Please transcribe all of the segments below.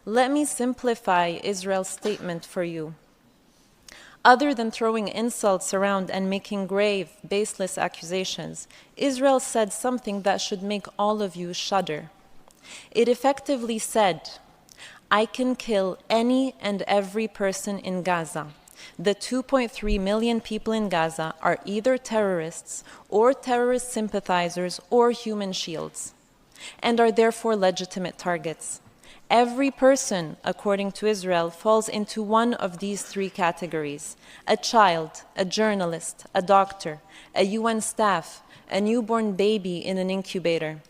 Let me simplify Israel's statement for you. Other than throwing insults around and making grave, baseless accusations, Israel said something that should make all of you shudder. It effectively said, I can kill any and every person in Gaza. The 2.3 million people in Gaza are either terrorists or terrorist sympathizers or human shields, and are therefore legitimate targets. Every person, according to Israel, falls into one of these three categories: a child, a journalist, a doctor, a UN staff, a newborn baby in an incubator.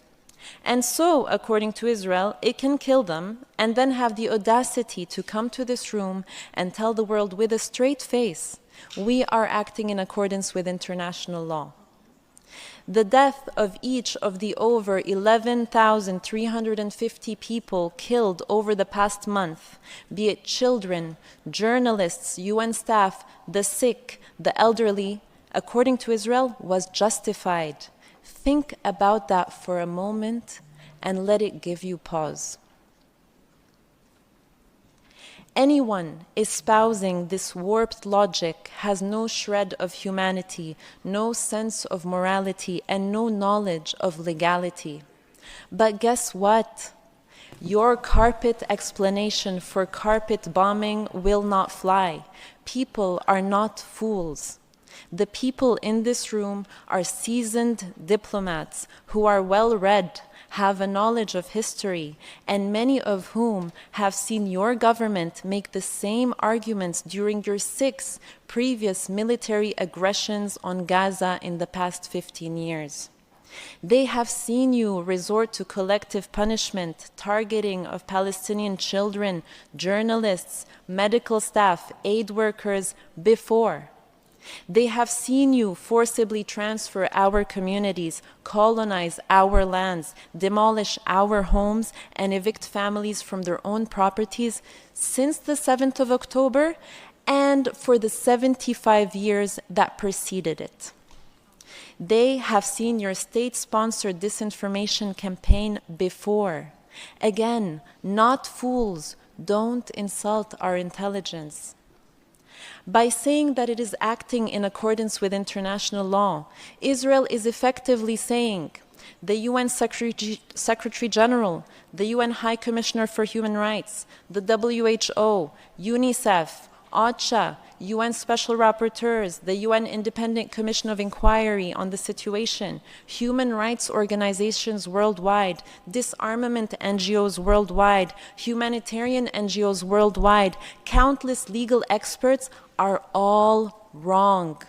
And so, according to Israel, it can kill them and then have the audacity to come to this room and tell the world with a straight face, we are acting in accordance with international law. The death of each of the over 11,350 people killed over the past month, be it children, journalists, UN staff, the sick, the elderly, according to Israel, was justified. Think about that for a moment and let it give you pause. Anyone espousing this warped logic has no shred of humanity, no sense of morality, and no knowledge of legality. But guess what? Your carpet explanation for carpet bombing will not fly. People are not fools. The people in this room are seasoned diplomats who are well-read, have a knowledge of history, and many of whom have seen your government make the same arguments during your 6 previous military aggressions on Gaza in the past 15 years. They have seen you resort to collective punishment, targeting of Palestinian children, journalists, medical staff, aid workers before. They have seen you forcibly transfer our communities, colonize our lands, demolish our homes, and evict families from their own properties since the 7th of October and for the 75 years that preceded it. They have seen your state-sponsored disinformation campaign before. Again, not fools, don't insult our intelligence. By saying that it is acting in accordance with international law, Israel is effectively saying the UN Secretary General, the UN High Commissioner for Human Rights, the WHO, UNICEF, OCHA, UN Special Rapporteurs, the UN Independent Commission of Inquiry on the Situation, human rights organizations worldwide, disarmament NGOs worldwide, humanitarian NGOs worldwide, countless legal experts are all wrong.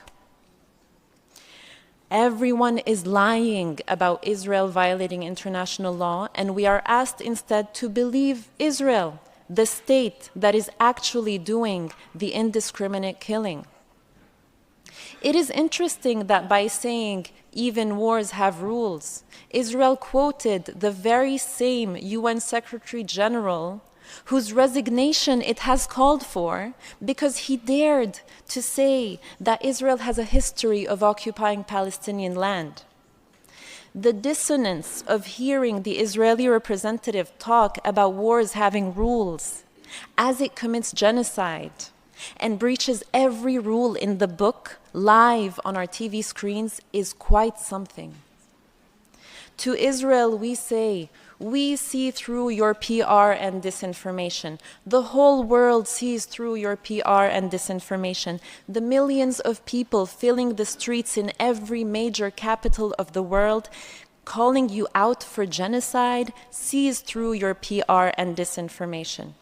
Everyone is lying about Israel violating international law, and we are asked instead to believe Israel, the state that is actually doing the indiscriminate killing. It is interesting that by saying even wars have rules, Israel quoted the very same UN Secretary General whose resignation it has called for because he dared to say that Israel has a history of occupying Palestinian land. The dissonance of hearing the Israeli representative talk about wars having rules as it commits genocide and breaches every rule in the book live on our TV screens is quite something. To Israel we say, we see through your PR and disinformation. The whole world sees through your PR and disinformation. The millions of people filling the streets in every major capital of the world, calling you out for genocide, sees through your PR and disinformation.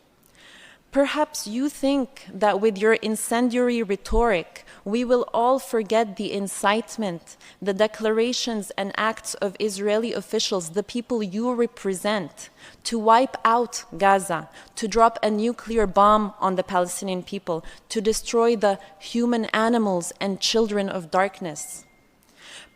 Perhaps you think that with your incendiary rhetoric, we will all forget the incitement, the declarations and acts of Israeli officials, the people you represent, to wipe out Gaza, to drop a nuclear bomb on the Palestinian people, to destroy the human animals and children of darkness.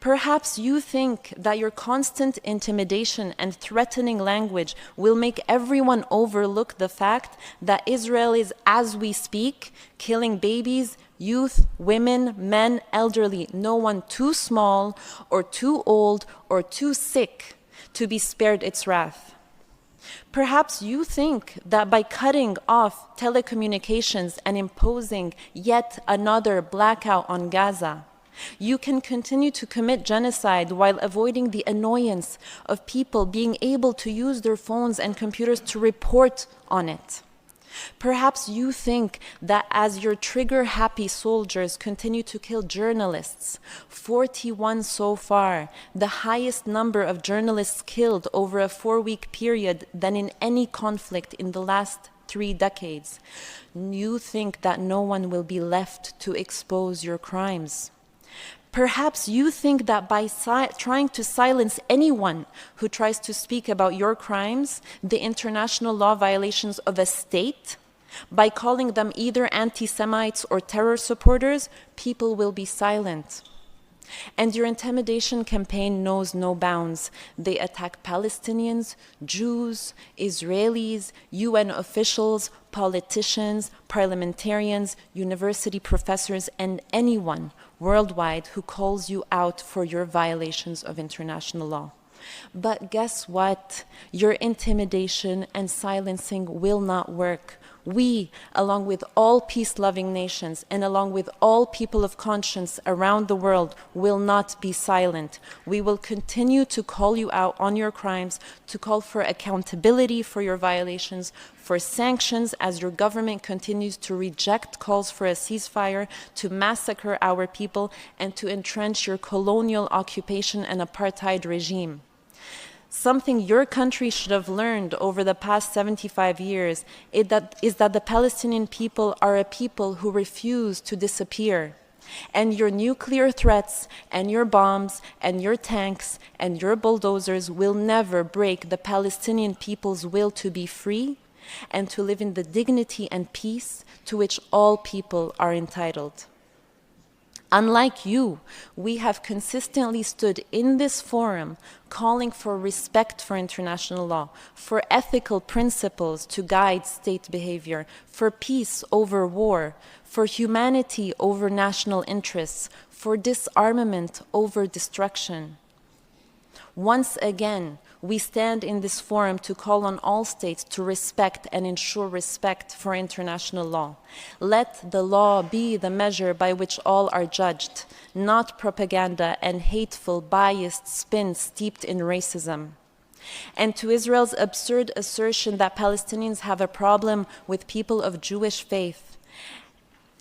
Perhaps you think that your constant intimidation and threatening language will make everyone overlook the fact that Israel is, as we speak, killing babies, youth, women, men, elderly, no one too small or too old or too sick to be spared its wrath. Perhaps you think that by cutting off telecommunications and imposing yet another blackout on Gaza, you can continue to commit genocide while avoiding the annoyance of people being able to use their phones and computers to report on it. Perhaps you think that as your trigger-happy soldiers continue to kill journalists, 41 so far, the highest number of journalists killed over a 4-week period than in any conflict in the last 3 decades, you think that no one will be left to expose your crimes. Perhaps you think that by trying to silence anyone who tries to speak about your crimes, the international law violations of a state, by calling them either anti-Semites or terror supporters, people will be silent. And your intimidation campaign knows no bounds. They attack Palestinians, Jews, Israelis, UN officials, politicians, parliamentarians, university professors, and anyone worldwide who calls you out for your violations of international law. But guess what? Your intimidation and silencing will not work. We, along with all peace-loving nations and along with all people of conscience around the world, will not be silent. We will continue to call you out on your crimes, to call for accountability for your violations, for sanctions as your government continues to reject calls for a ceasefire, to massacre our people, and to entrench your colonial occupation and apartheid regime. Something your country should have learned over the past 75 years is that the Palestinian people are a people who refuse to disappear. And your nuclear threats and your bombs and your tanks and your bulldozers will never break the Palestinian people's will to be free and to live in the dignity and peace to which all people are entitled. Unlike you, we have consistently stood in this forum calling for respect for international law, for ethical principles to guide state behavior, for peace over war, for humanity over national interests, for disarmament over destruction. Once again, we stand in this forum to call on all states to respect and ensure respect for international law. Let the law be the measure by which all are judged, not propaganda and hateful, biased spin steeped in racism. And to Israel's absurd assertion that Palestinians have a problem with people of Jewish faith,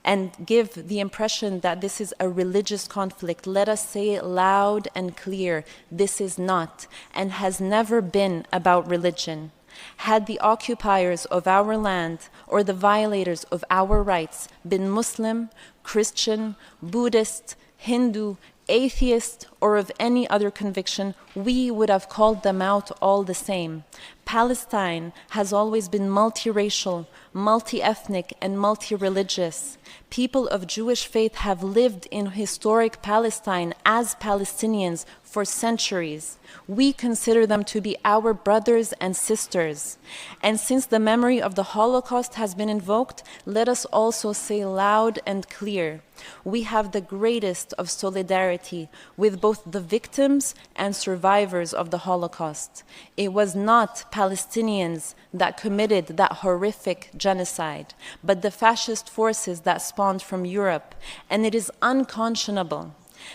and give the impression that this is a religious conflict, let us say loud and clear, this is not and has never been about religion. Had the occupiers of our land or the violators of our rights been Muslim, Christian, Buddhist, Hindu, atheist, or of any other conviction, we would have called them out all the same. Palestine has always been multiracial, multi-ethnic, and multi-religious. People of Jewish faith have lived in historic Palestine as Palestinians for centuries. We consider them to be our brothers and sisters. And since the memory of the Holocaust has been invoked, let us also say loud and clear, we have the greatest of solidarity with both the victims and survivors of the Holocaust. It was not Palestinians that committed that horrific genocide, but the fascist forces that spawned from Europe, and it is unconscionable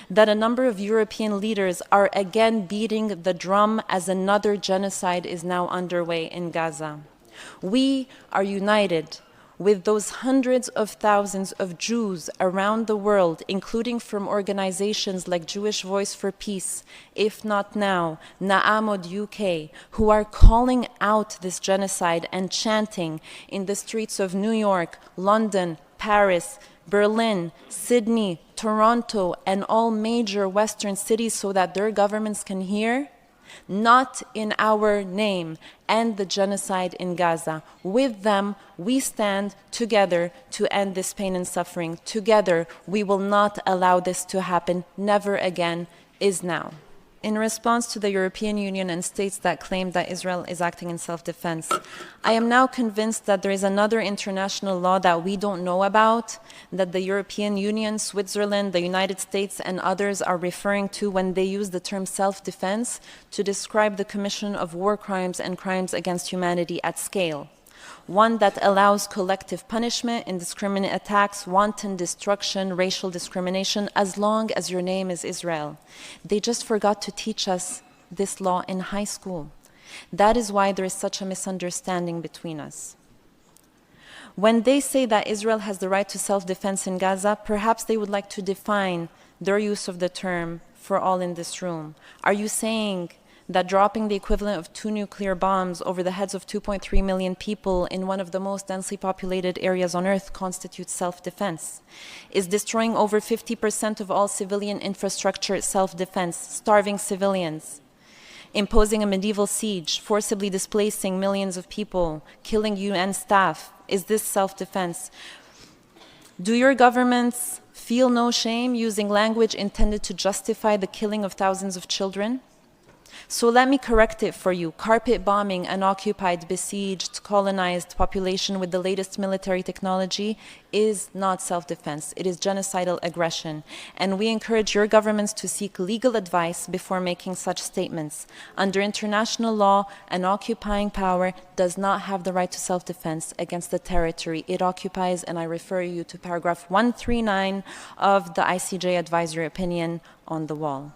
that a number of European leaders are again beating the drum as another genocide is now underway in Gaza. We are united with those hundreds of thousands of Jews around the world, including from organizations like Jewish Voice for Peace, If Not Now, Na'amod UK, who are calling out this genocide and chanting in the streets of New York, London, Paris, Berlin, Sydney, Toronto, and all major Western cities so that their governments can hear, not in our name, end the genocide in Gaza. With them, we stand together to end this pain and suffering. Together, we will not allow this to happen. Never again is now. in response to the European Union and states that claim that Israel is acting in self-defense, I am now convinced that there is another international law that we don't know about, that the European Union, Switzerland, the United States, and others are referring to when they use the term self-defense to describe the commission of war crimes and crimes against humanity at scale. One that allows collective punishment, indiscriminate attacks, wanton destruction, racial discrimination, as long as your name is Israel. They just forgot to teach us this law in high school. That is why there is such a misunderstanding between us. When they say that Israel has the right to self-defense in Gaza, perhaps they would like to define their use of the term for all in this room. Are you saying that dropping the equivalent of 2 nuclear bombs over the heads of 2.3 million people in one of the most densely populated areas on Earth constitutes self-defense? Is destroying over 50% of all civilian infrastructure self-defense, starving civilians, imposing a medieval siege, forcibly displacing millions of people, killing UN staff? Is this self-defense? Do your governments feel no shame using language intended to justify the killing of thousands of children? So let me correct it for you. Carpet bombing an occupied, besieged, colonized population with the latest military technology is not self-defense. It is genocidal aggression. And we encourage your governments to seek legal advice before making such statements. Under international law, an occupying power does not have the right to self-defense against the territory it occupies, and I refer you to paragraph 139 of the ICJ advisory opinion on the wall.